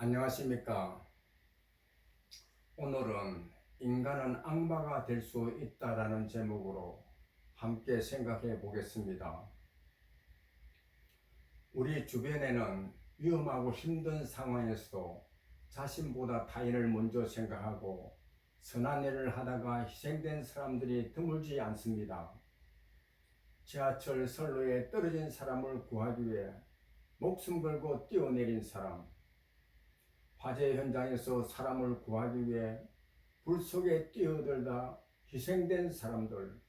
안녕하십니까. 오늘은 인간은 악마가 될 수 있다라는 제목으로 함께 생각해 보겠습니다. 우리 주변에는 위험하고 힘든 상황에서도 자신보다 타인을 먼저 생각하고 선한 일을 하다가 희생된 사람들이 드물지 않습니다. 지하철 선로에 떨어진 사람을 구하기 위해 목숨 걸고 뛰어내린 사람, 화재 현장에서 사람을 구하기 위해 불 속에 뛰어들다 희생된 사람들,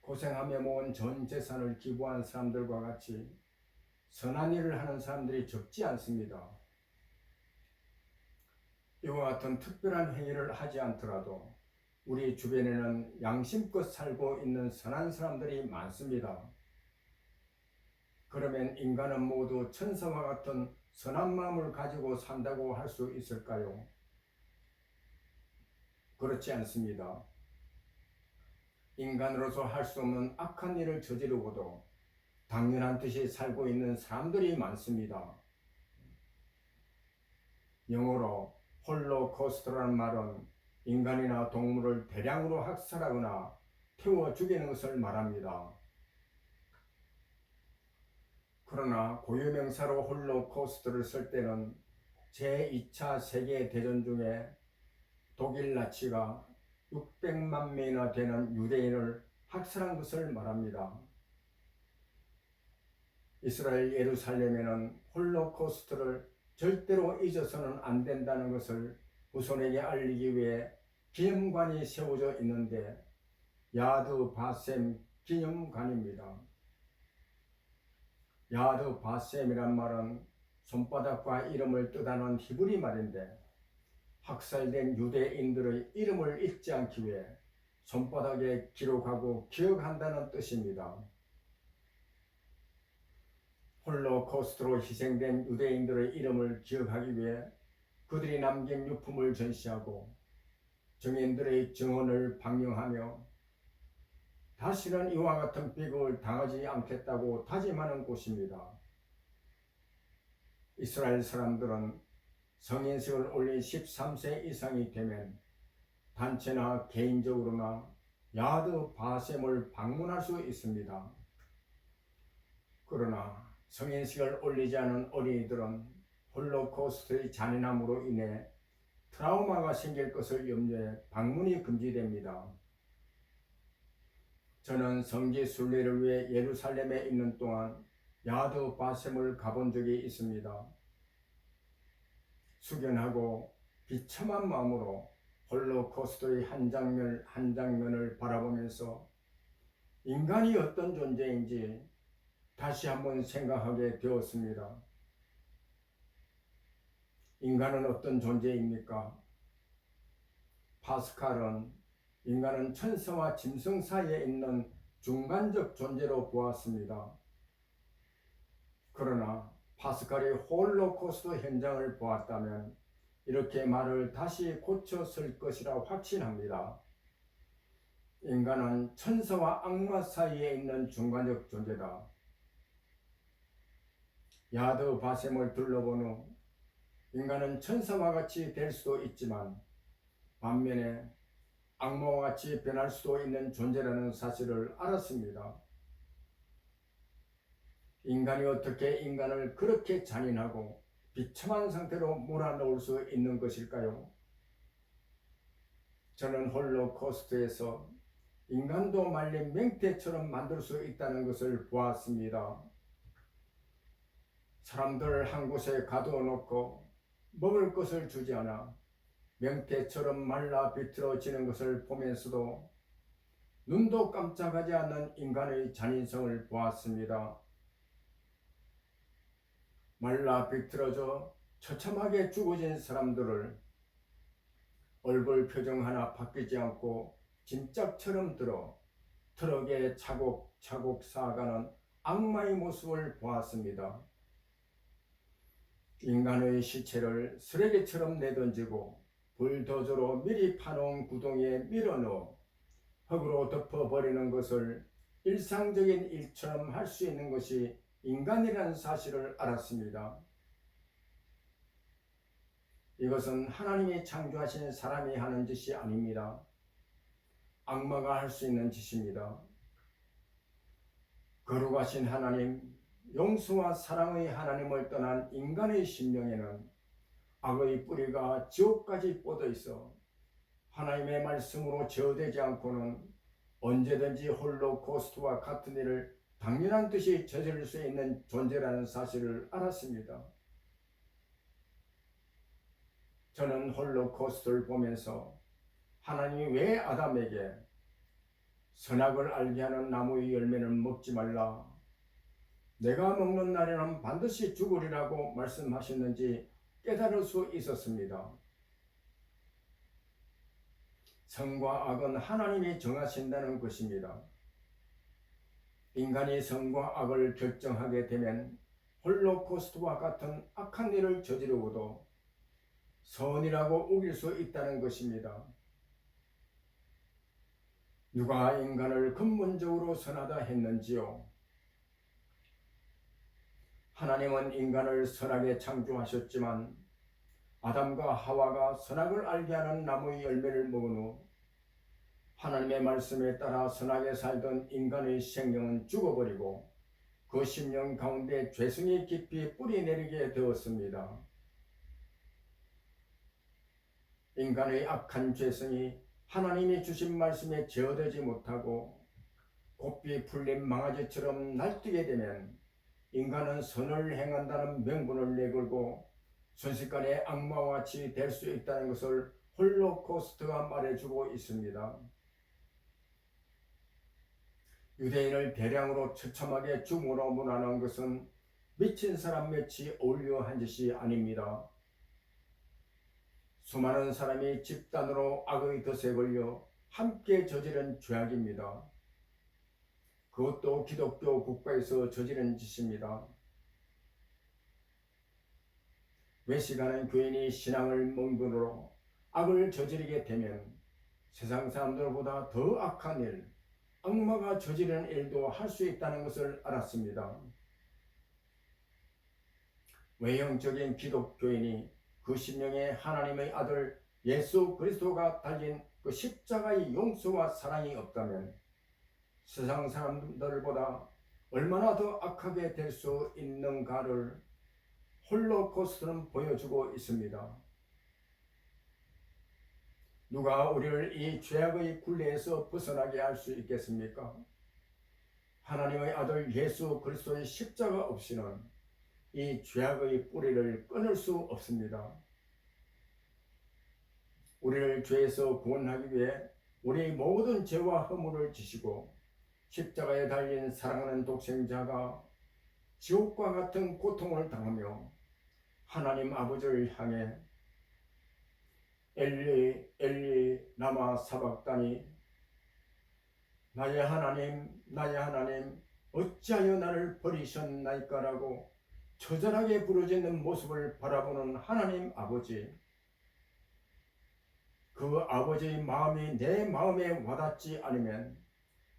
고생하며 모은 전 재산을 기부한 사람들과 같이 선한 일을 하는 사람들이 적지 않습니다. 이와 같은 특별한 행위를 하지 않더라도 우리 주변에는 양심껏 살고 있는 선한 사람들이 많습니다. 그러면 인간은 모두 천사와 같은 선한 마음을 가지고 산다고 할 수 있을까요? 그렇지 않습니다. 인간으로서 할 수 없는 악한 일을 저지르고도 당연한 듯이 살고 있는 사람들이 많습니다. 영어로 홀로코스트라는 말은 인간이나 동물을 대량으로 학살하거나 태워 죽이는 것을 말합니다. 그러나 고유명사로 홀로코스트를 쓸 때는 제2차 세계대전 중에 독일 나치가 600만 명이나 되는 유대인을 학살한 것을 말합니다. 이스라엘 예루살렘에는 홀로코스트를 절대로 잊어서는 안 된다는 것을 후손에게 알리기 위해 기념관이 세워져 있는데 야드 바셈 기념관입니다. 야드 바셈이란 말은 손바닥과 이름을 뜻하는 히브리 말인데 학살된 유대인들의 이름을 잊지 않기 위해 손바닥에 기록하고 기억한다는 뜻입니다. 홀로코스트로 희생된 유대인들의 이름을 기억하기 위해 그들이 남긴 유품을 전시하고 증인들의 증언을 방영하며 다시는 이와 같은 비극을 당하지 않겠다고 다짐하는 곳입니다. 이스라엘 사람들은 성인식을 올린 13세 이상이 되면 단체나 개인적으로나 야드 바셈을 방문할 수 있습니다. 그러나 성인식을 올리지 않은 어린이들은 홀로코스트의 잔인함으로 인해 트라우마가 생길 것을 염려해 방문이 금지됩니다. 저는 성지 순례를 위해 예루살렘에 있는 동안 야드 바셈을 가본 적이 있습니다. 숙연하고 비참한 마음으로 홀로코스트의 한 장면 한 장면을 바라보면서 인간이 어떤 존재인지 다시 한번 생각하게 되었습니다. 인간은 어떤 존재입니까? 파스칼은 인간은 천사와 짐승 사이에 있는 중간적 존재로 보았습니다. 그러나 파스칼이 홀로코스트 현장을 보았다면 이렇게 말을 다시 고쳐 쓸 것이라 확신합니다. 인간은 천사와 악마 사이에 있는 중간적 존재다. 야드 바셈을 둘러본 후 인간은 천사와 같이 될 수도 있지만 반면에 악마와 같이 변할 수도 있는 존재라는 사실을 알았습니다. 인간이 어떻게 인간을 그렇게 잔인하고 비참한 상태로 몰아넣을 수 있는 것일까요? 저는 홀로코스트에서 인간도 말린 맹태처럼 만들 수 있다는 것을 보았습니다. 사람들을 한 곳에 가두어놓고 먹을 것을 주지 않아 명태처럼 말라 비틀어지는 것을 보면서도 눈도 깜짝하지 않는 인간의 잔인성을 보았습니다. 말라 비틀어져 처참하게 죽어진 사람들을 얼굴 표정 하나 바뀌지 않고 짐짝처럼 들어 트럭에 차곡차곡 쌓아가는 악마의 모습을 보았습니다. 인간의 시체를 쓰레기처럼 내던지고 불도저로 미리 파놓은 구덩이에 밀어넣어 흙으로 덮어버리는 것을 일상적인 일처럼 할 수 있는 것이 인간이라는 사실을 알았습니다. 이것은 하나님이 창조하신 사람이 하는 짓이 아닙니다. 악마가 할 수 있는 짓입니다. 거룩하신 하나님, 용서와 사랑의 하나님을 떠난 인간의 심령에는 악의 뿌리가 지옥까지 뻗어 있어 하나님의 말씀으로 제어되지 않고는 언제든지 홀로코스트와 같은 일을 당연한 듯이 저지를 수 있는 존재라는 사실을 알았습니다. 저는 홀로코스트를 보면서 하나님이 왜 아담에게 선악을 알게 하는 나무의 열매는 먹지 말라, 내가 먹는 날에는 반드시 죽으리라고 말씀하셨는지 깨달을 수 있었습니다. 선과 악은 하나님이 정하신다는 것입니다. 인간이 선과 악을 결정하게 되면 홀로코스트와 같은 악한 일을 저지르고도 선이라고 우길 수 있다는 것입니다. 누가 인간을 근본적으로 선하다 했는지요? 하나님은 인간을 선하게 창조하셨지만 아담과 하와가 선악을 알게 하는 나무의 열매를 먹은 후 하나님의 말씀에 따라 선하게 살던 인간의 생명은 죽어버리고 그 심령 가운데 죄성이 깊이 뿌리 내리게 되었습니다. 인간의 악한 죄성이 하나님이 주신 말씀에 제어되지 못하고 곱비 풀린 망아지처럼 날뛰게 되면 인간은 선을 행한다는 명분을 내걸고 순식간에 악마와 같이 될 수 있다는 것을 홀로코스트가 말해주고 있습니다. 유대인을 대량으로 처참하게 죽음으로 문안한 것은 미친 사람 몇이 어울려 한 짓이 아닙니다. 수많은 사람이 집단으로 악의 덫에 걸려 함께 저지른 죄악입니다. 그것도 기독교 국가에서 저지른 짓입니다. 외식하는 교인이 신앙을 몽둥으로 악을 저지르게 되면 세상 사람들보다 더 악한 일, 악마가 저지르는 일도 할 수 있다는 것을 알았습니다. 외형적인 기독교인이 그 심령에 하나님의 아들 예수 그리스도가 달린 그 십자가의 용서와 사랑이 없다면 세상 사람들보다 얼마나 더 악하게 될 수 있는가를 홀로코스트는 보여주고 있습니다. 누가 우리를 이 죄악의 굴레에서 벗어나게 할 수 있겠습니까? 하나님의 아들 예수 그리스도의 십자가 없이는 이 죄악의 뿌리를 끊을 수 없습니다. 우리를 죄에서 구원하기 위해 우리 모든 죄와 허물을 지시고 십자가에 달린 사랑하는 독생자가 지옥과 같은 고통을 당하며 하나님 아버지를 향해 엘리 엘리 라마 사박다니, 나의 하나님 어찌하여 나를 버리셨나이까라고 처절하게 부르짖는 모습을 바라보는 하나님 아버지, 그 아버지의 마음이 내 마음에 와닿지 않으면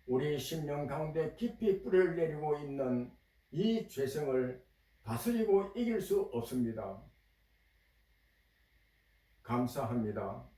우리 심령 가운데 깊이 뿌리를 내리고 있는 이 죄성을 다스리고 이길 수 없습니다. 감사합니다.